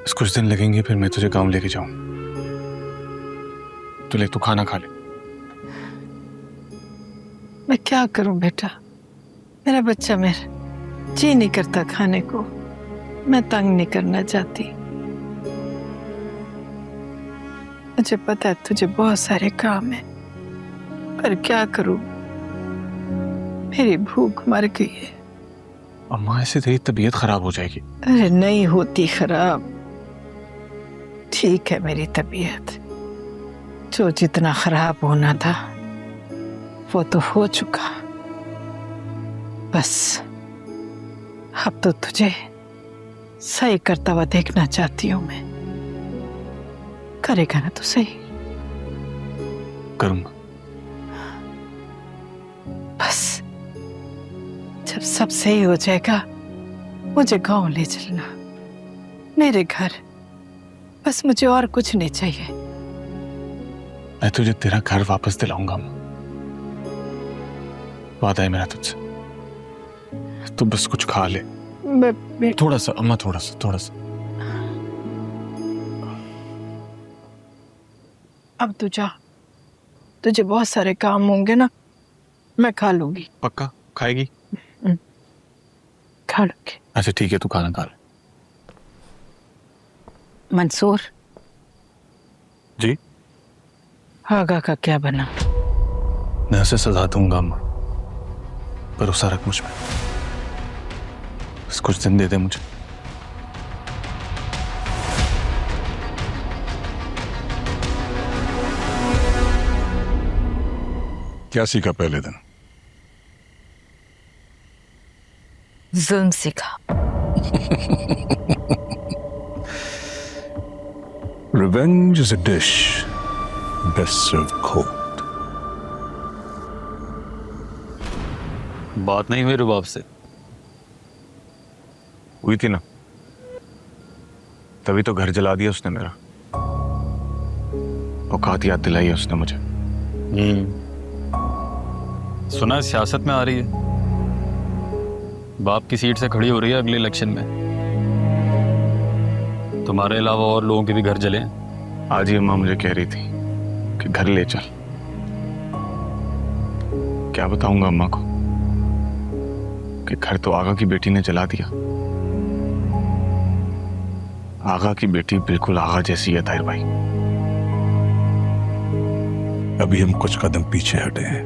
बस कुछ दिन लगेंगे, फिर मैं तुझे गांव लेके जाऊं। तू खाना खा ले। मैं क्या करूं बेटा, मेरा बच्चा मेरा जी नहीं करता खाने को। मैं तंग नहीं करना चाहती। मुझे पता है तुझे बहुत सारे काम है, पर क्या करूं, मेरी भूख मर गई है। अम्मा, ऐसे तेरी तबीयत खराब हो जाएगी। अरे नहीं होती खराब, ठीक है मेरी तबीयत। जो जितना खराब होना था वो तो हो चुका। बस अब तो तुझे सही करता हुआ देखना चाहती हूं मैं। करेगा ना तो सही। करूंगा। बस जब सब सही हो जाएगा मुझे गांव ले चलना, मेरे घर। बस मुझे और कुछ नहीं चाहिए। मैं तुझे तेरा घर वापस दिलाऊंगा अम्मा, वादा है मेरा तुझसे। तू बस कुछ खा ले। थोड़ा सा अम्मा, थोड़ा सा। अब तू जा, तुझे बहुत सारे काम होंगे ना, मैं खा लूंगी। पक्का खाएगी? खा लूंगी। अच्छा ठीक है, तू खाना खा ले। मंसूर जी? आगा का क्या बना? मैं उसे सजा दूंगा अम्मा, भरोसा रख मुझ पे। बस कुछ दिन दे दे मुझे। क्या सीखा पहले दिन? जुल्म सीखा। Revenge is a dish best served cold. बात नहीं हुई रुबाब से? हुई थी ना, तभी तो घर जला दिया उसने मेरा। औकात याद दिलाई है उसने मुझे। सुना है सियासत में आ रही है, बाप की सीट से खड़ी हो रही है अगले इलेक्शन में। तुम्हारे अलावा और लोगों के भी घर जले हैं। आज ही अम्मा मुझे कह रही थी कि घर ले चल। क्या बताऊंगा अम्मा को कि घर तो आगा की बेटी ने जला दिया। आगा की बेटी बिल्कुल आगा जैसी है ताहिर भाई। अभी हम कुछ कदम पीछे हटे हैं,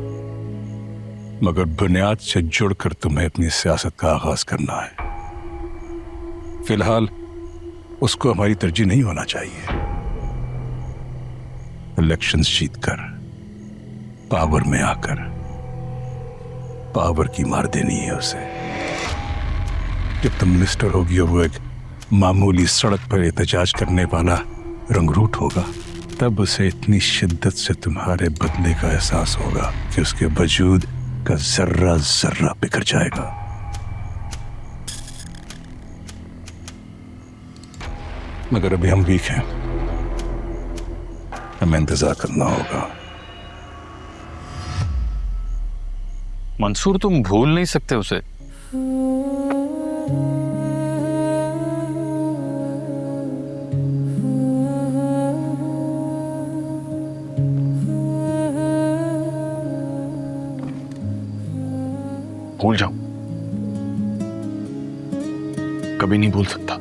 मगर बुनियाद से जुड़कर तुम्हें अपनी सियासत का आगाज करना है। फिलहाल उसको हमारी तरजीह नहीं होना चाहिए। इलेक्शंस जीतकर, पावर में आकर पावर की मार देनी है उसे। जब तुम मिनिस्टर होगी और वो एक मामूली सड़क पर एहतजाज करने वाला रंगरूट होगा, तब उसे इतनी शिद्दत से तुम्हारे बदले का एहसास होगा कि उसके वजूद का जर्रा जर्रा बिखर जाएगा। मगर अभी हम वीक हैं, हमें इंतजार करना होगा। मंसूर, तुम भूल नहीं सकते उसे। भूल जाऊं? कभी नहीं भूल सकता।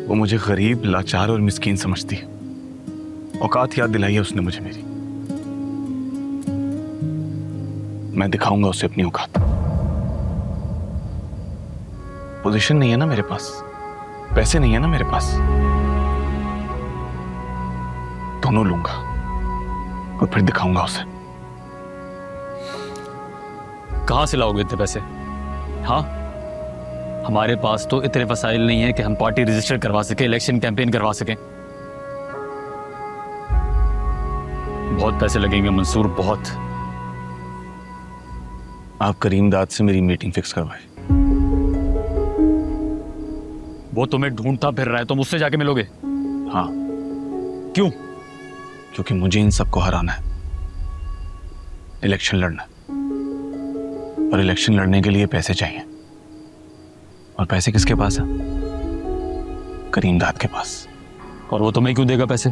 वो मुझे गरीब, लाचार और मिस्कीन समझती है। औकात याद दिलाई है उसने मुझे मेरी। मैं दिखाऊंगा उसे अपनी औकात। पोजीशन नहीं है ना मेरे पास, पैसे नहीं है ना मेरे पास, दोनों लूंगा और फिर दिखाऊंगा उसे। कहां से लाओगे इतने पैसे? हाँ, हमारे पास तो इतने वसाइल नहीं है कि हम पार्टी रजिस्टर करवा सके, इलेक्शन कैंपेन करवा सकें। बहुत पैसे लगेंगे मंसूर, बहुत। आप करीम दाद से मेरी मीटिंग फिक्स करवाए। वो तुम्हें ढूंढता फिर रहा है, तुम उससे जाके मिलोगे? हाँ। क्यों? क्योंकि मुझे इन सबको हराना है, इलेक्शन लड़ना है। और इलेक्शन लड़ने के लिए पैसे चाहिए। और पैसे किसके पास है? करीम दाद के पास। और वो तुम्हें क्यों देगा पैसे?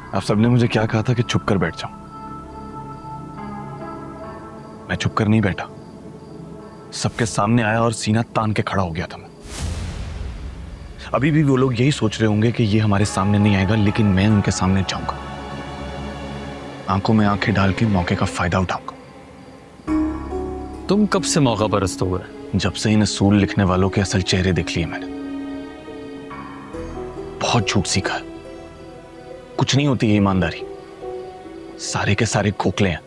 आप सबने मुझे क्या कहा था कि चुप कर बैठ जाऊं। मैं चुप कर नहीं बैठा, सबके सामने आया और सीना तान के खड़ा हो गया था मैं। अभी भी वो लोग यही सोच रहे होंगे कि ये हमारे सामने नहीं आएगा, लेकिन मैं उनके सामने जाऊंगा, आंखों में आंखें डाल के मौके का फायदा उठाऊंगा। तुम कब से मौका परस्त हो गए? जब से इन असूल लिखने वालों के असल चेहरे देख लिए मैंने। बहुत झूठ सीखा है, कुछ नहीं होती ये ईमानदारी, सारे के सारे खोखले हैं।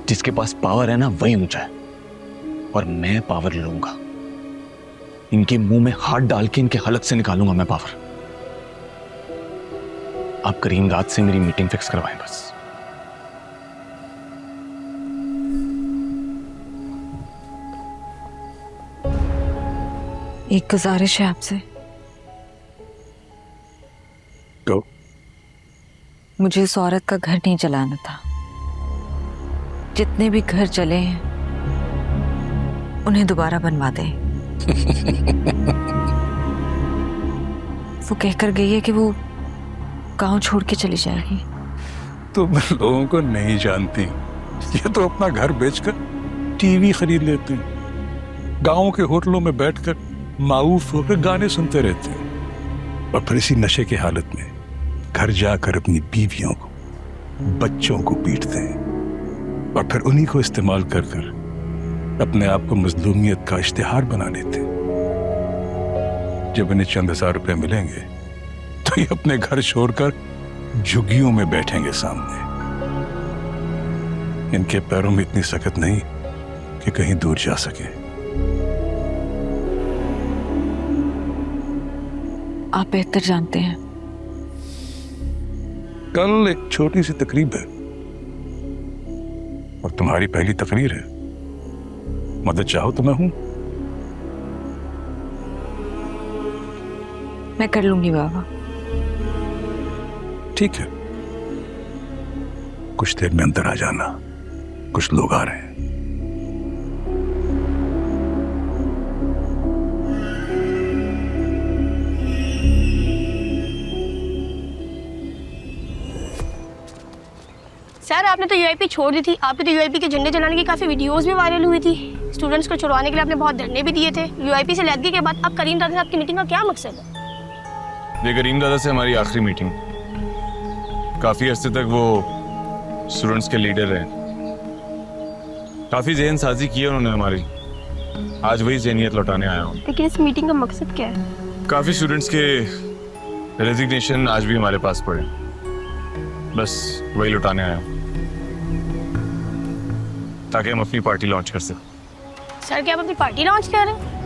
जिसके पास पावर है ना वही ऊंचा है, और मैं पावर लूंगा, इनके मुंह में हाथ डाल के इनके हलक से निकालूंगा मैं पावर। आप करीम दाद से मेरी मीटिंग फिक्स करवाएं बस। एक गुजारिश है आपसे। तो मुझे उस औरत का घर नहीं चलाना था। जितने भी घर चले हैं उन्हें दोबारा बनवा दें। वो कहकर गई है कि वो गांव छोड़ के चली जाएगी। तुम लोगों को नहीं जानती, ये तो अपना घर बेचकर टीवी खरीद लेते हैं, गांव के होटलों में बैठकर माऊफ होकर गाने सुनते रहते हैं, और फिर इसी नशे की हालत में घर जाकर अपनी बीवियों को, बच्चों को पीटते हैं, और फिर उन्हीं को इस्तेमाल कर कर अपने आप को मजलूमियत का इश्तिहार बना लेते हैं। जब इन्हें चंद हजार रुपए मिलेंगे तो ये अपने घर छोड़कर झुग्गियों में बैठेंगे सामने। इनके पैरों में इतनी सकत नहीं कि कहीं दूर जा सके। आप बेहतर जानते हैं। कल एक छोटी सी तकरीब है और तुम्हारी पहली तकरीर है। मदद चाहो तो मैं हूं। मैं कर लूंगी बाबा। ठीक है, कुछ देर में अंदर आ जाना, कुछ लोग आ रहे हैं। सर आपने तो यूआईपी छोड़ दी थी। आपकी तो यूआईपी के झंडे जलाने की काफ़ी वीडियोस भी वायरल हुई थी। स्टूडेंट्स को छुड़वाने के लिए आपने बहुत धरने भी दिए थे। यूआईपी से लैदगी के बाद अब करीम दादा साहब की मीटिंग का क्या मकसद है? ये करीम दादा से हमारी आखिरी मीटिंग। काफी अरसे तक वो स्टूडेंट्स के लीडर रहे, काफी ज़हन साजी की है उन्होंने हमारी। आज वही ज़हनियत लौटाने आया हूँ। लेकिन इस मीटिंग का मकसद क्या है? काफी स्टूडेंट्स के रेजिग्नेशन आज भी हमारे पास पड़े, बस वही लौटाने आया हूँ ताकि हम अपनी पार्टी लॉन्च कर सकें। सर क्या आप अपनी पार्टी लॉन्च कर रहे हैं?